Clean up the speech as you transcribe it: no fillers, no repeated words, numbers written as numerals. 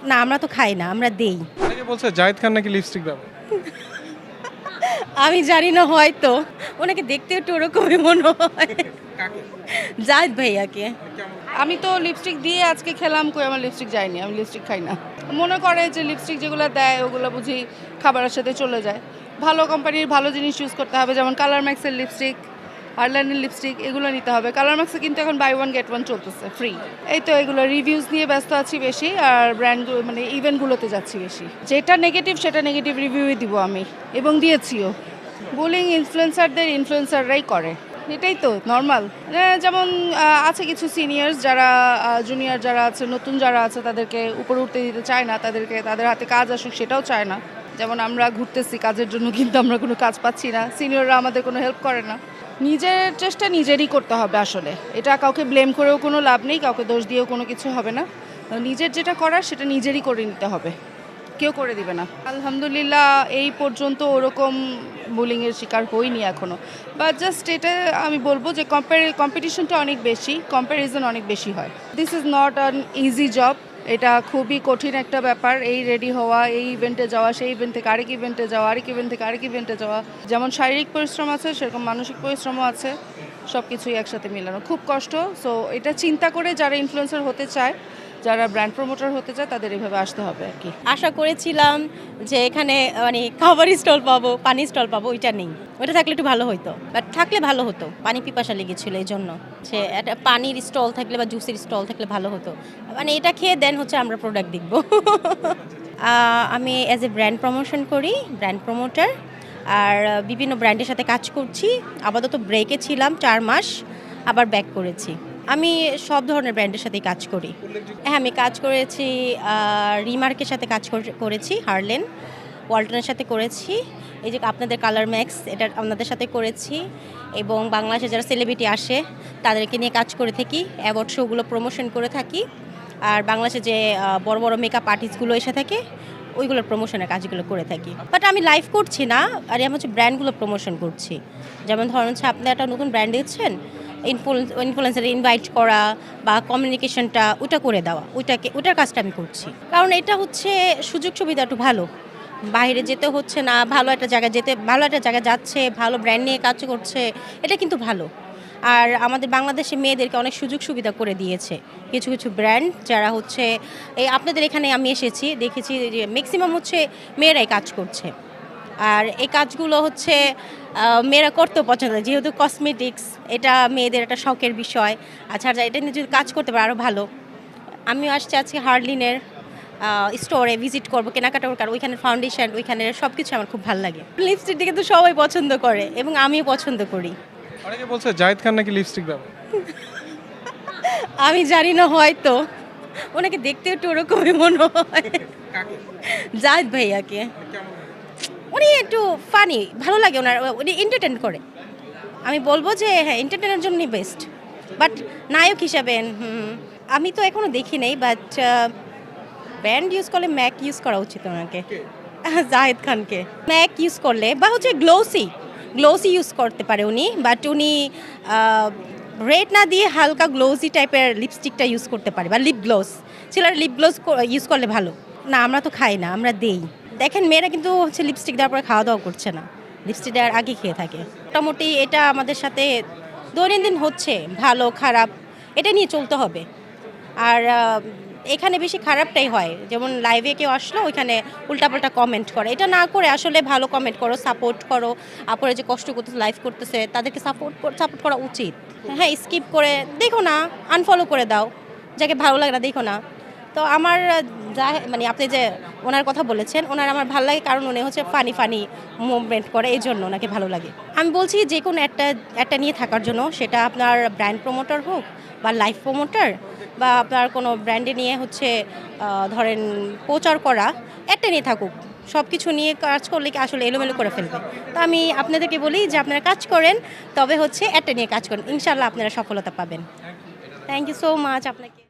না আমরা তো খাই না, আমরা দেই। অনেকে বলছে জাহিদ খান নাকি লিপস্টিক ব্যবহার। আমি জানি না, হয়তো ওনাকে দেখতে একটু ওরকমই মনে হয়। জাহিদ ভাইয়াকে। আমি তো লিপস্টিক দিয়ে আজকে খেলাম, কই আমার লিপস্টিক যায়নি, আমি লিপস্টিক খাই না। মনে করে যে লিপস্টিক যেগুলো দেয় ওগুলো বুঝি খাবারের সাথে চলে যায়। ভালো কোম্পানির ভালো জিনিস ইউজ করতে হবে, যেমন কালার ম্যাক্সের লিপস্টিক, হারল্যান্ডের লিপস্টিক, এগুলো নিতে হবে। কালার ম্যাক্সে কিন্তু এখন বাই ওয়ান গেট ওয়ান চলতেছে ফ্রি। এই তো এগুলো রিভিউজ নিয়ে ব্যস্ত আছি বেশি, আর ব্র্যান্ড মানে ইভেন্টগুলোতে যাচ্ছি বেশি। যেটা নেগেটিভ সেটা নেগেটিভ রিভিউই দিব আমি, এবং দিয়েছিও। বুলিং ইনফ্লুয়েন্সাররাই করে, এটাই তো নর্মাল। যেমন আছে কিছু সিনিয়র্স যারা জুনিয়র যারা আছে, নতুন যারা আছে, তাদেরকে উপরে উঠতে দিতে চায় না, তাদের হাতে কাজ আসুক সেটাও চায় না। যেমন আমরা ঘুরতেছি কাজের জন্য, কিন্তু আমরা কোনো কাজ পাচ্ছি না, সিনিয়ররা আমাদের কোনো হেল্প করে না। নিজের চেষ্টা নিজেরই করতে হবে আসলে, এটা কাউকে ব্লেম করেও কোনো লাভ নেই, কাউকে দোষ দিয়েও কোনো কিছু হবে না। নিজের যেটা করার সেটা নিজেরই করে নিতে হবে, কেউ করে দিবে না। আলহামদুলিল্লাহ এই পর্যন্ত ওরকম বুলিংয়ের শিকার হইনি এখনও, বাট জাস্ট এটা আমি বলবো যে কম্পিটিশনটা অনেক বেশি, কম্প্যারিজন অনেক বেশি হয়। This is not an easy job, এটা খুবই কঠিন একটা ব্যাপার। এই রেডি হওয়া, এই ইভেন্টে যাওয়া, সেই ইভেন্ট থেকে আরেক ইভেন্টে যাওয়া, আরেক ইভেন্ট থেকে আরেক ইভেন্টে যাওয়া, যেমন শারীরিক পরিশ্রম আছে সেরকম মানসিক পরিশ্রমও আছে, সব কিছুই একসাথে মেলানো খুব কষ্ট। সো এটা চিন্তা করে যারা ইনফ্লুয়েন্সার হতে চায়, যারা ব্র্যান্ড প্রমোটার হতে চায়, তাদের এভাবে আসতে হবে আর কি। আশা করেছিলাম যে এখানে মানে খাবার স্টল পাবো, পানি স্টল পাবো, ওইটা নেই। ওইটা থাকলে একটু ভালো হতো, বাট থাকলে ভালো হতো। পানি পিপাসা লেগেছিল, এই জন্য সে একটা পানির স্টল থাকলে বা জুসের স্টল থাকলে ভালো হতো। মানে এটা খেয়ে দেন হচ্ছে আমরা প্রোডাক্ট দেখবো। আমি অ্যাজ এ ব্র্যান্ড প্রমোশন করি, ব্র্যান্ড প্রমোটার, আর বিভিন্ন ব্র্যান্ডের সাথে কাজ করছি। আপাতত ব্রেকে ছিলাম 4 মাস, আবার ব্যাক করেছি। আমি সব ধরনের ব্র্যান্ডের সাথেই কাজ করি। হ্যাঁ, আমি কাজ করেছি রিমার্কের সাথে কাজ করেছি, হারলেন, ওয়ালটনের সাথে করেছি, এই যে আপনাদের কালার ম্যাক্স, এটা আপনাদের সাথে করেছি, এবং বাংলাদেশে যারা সেলিব্রিটি আসে তাদেরকে নিয়ে কাজ করে থাকি, অ্যাওয়ার্ড শোগুলো প্রমোশন করে থাকি। আর বাংলাদেশে যে বড় বড় মেকআপ আর্টিস্টগুলো এসে থাকে ওইগুলোর প্রমোশনের কাজগুলো করে থাকি। বাট আমি লাইভ করছি না, আর আমি হচ্ছে ব্র্যান্ডগুলো প্রমোশন করছি। যেমন ধরুন হচ্ছে আপনি একটা নতুন ব্র্যান্ড দিচ্ছেন, ইনফ্লুয়েন্সার ইনভাইট করা বা কমিউনিকেশনটা ওটা করে দেওয়া, ওটার কাজটা আমি করছি। কারণ এটা হচ্ছে সুযোগ সুবিধা একটু ভালো, বাইরে যেতে হচ্ছে না, ভালো একটা জায়গায় যাচ্ছে, ভালো ব্র্যান্ড নিয়ে কাজ করছে, এটা কিন্তু ভালো। আর আমাদের বাংলাদেশে মেয়েদেরকে অনেক সুযোগ সুবিধা করে দিয়েছে কিছু কিছু ব্র্যান্ড, যারা হচ্ছে এই আপনাদের এখানে আমি এসেছি দেখেছি যে ম্যাক্সিমাম হচ্ছে মেয়েরাই কাজ করছে। আর এই কাজগুলো হচ্ছে মেয়েরা করতেও পছন্দ করে, যেহেতু কসমেটিক্স এটা মেয়েদের একটা শখের বিষয়। আচ্ছা, এটা নিয়ে যদি কাজ করতে পারে আরও ভালো। আমিও আসছি আজকে হার্লিনের স্টোরে ভিজিট করবো, কেনাকাটা করবো, কারণ ওইখানের ফাউন্ডেশন, ওইখানের সব কিছু আমার খুব ভালো লাগে। লিপস্টিক দিকে তো সবাই পছন্দ করে এবং আমিও পছন্দ করি। অনেকে বলছে জাহিদ খান নাকি লিপস্টিক ব্যবহার। আমি জানি না, হয়তো ওনাকে দেখতে একটু ওরকমই মনে হয়। জাহিদ ভাইয়াকে। উনি একটু ফানি, ভালো লাগে ওনার, উনি এন্টারটেন করে। আমি বলবো যে হ্যাঁ, এন্টারটেনের জন্যই বেস্ট। বাট নায়ক হিসাবে আমি তো এখনও দেখি নাই, বাট ব্র্যান্ড ইউজ করলে ম্যাক ইউজ করা উচিত ওনাকে। জাহিদ খানকে ম্যাক ইউজ করলে বা হচ্ছে গ্লোসি ইউজ করতে পারে উনি, বাট উনি রেড না দিয়ে হালকা গ্লোসি টাইপের লিপস্টিকটা ইউজ করতে পারে, বা লিপ গ্লোস, ছেলেরা লিপ গ্লোস ইউজ করলে ভালো। না আমরা তো খাই না, আমরা দেই। দেখেন মেয়েরা কিন্তু হচ্ছে লিপস্টিক দেওয়ার পরে খাওয়া দাওয়া করছে না, লিপস্টিক দেওয়ার আগে খেয়ে থাকে। মোটামুটি এটা আমাদের সাথে দৈনন্দিন হচ্ছে, ভালো খারাপ এটা নিয়ে চলতে হবে। আর এখানে বেশি খারাপটাই হয়, যেমন লাইভে কেউ আসলো ওইখানে উল্টাপাল্টা কমেন্ট করে, এটা না করে আসলে ভালো কমেন্ট করো, সাপোর্ট করো। আপনারা যে কষ্ট করতেছে, লাইভ করতেছে, তাদেরকে সাপোর্ট করা উচিত। হ্যাঁ, স্কিপ করে দেখো না, আনফলো করে দাও, যাকে ভালো লাগে না দেখো না। তো আমার যা মানে আপনি যে ওনার কথা বলেছেন, ওনার আমার ভালো লাগে, কারণ উনি হচ্ছে ফানি মুভমেন্ট করে, এই জন্য ওনাকে ভালো লাগে। আমি বলছি যে কোনো একটা নিয়ে থাকার জন্য, সেটা আপনার ব্র্যান্ড প্রমোটার হোক বা লাইফ প্রমোটার, বা আপনার কোনো ব্র্যান্ডে নিয়ে হচ্ছে ধরেন প্রচার করা, একটা নিয়ে থাকুক। সব কিছু নিয়ে কাজ করলে কি আসলে এলোমেলো করে ফেলবে। তো আমি আপনাদেরকে বলি যে আপনারা কাজ করেন, তবে হচ্ছে একটা নিয়ে কাজ করেন, ইনশাল্লাহ আপনারা সফলতা পাবেন। থ্যাংক ইউ সো মাচ আপনাকে।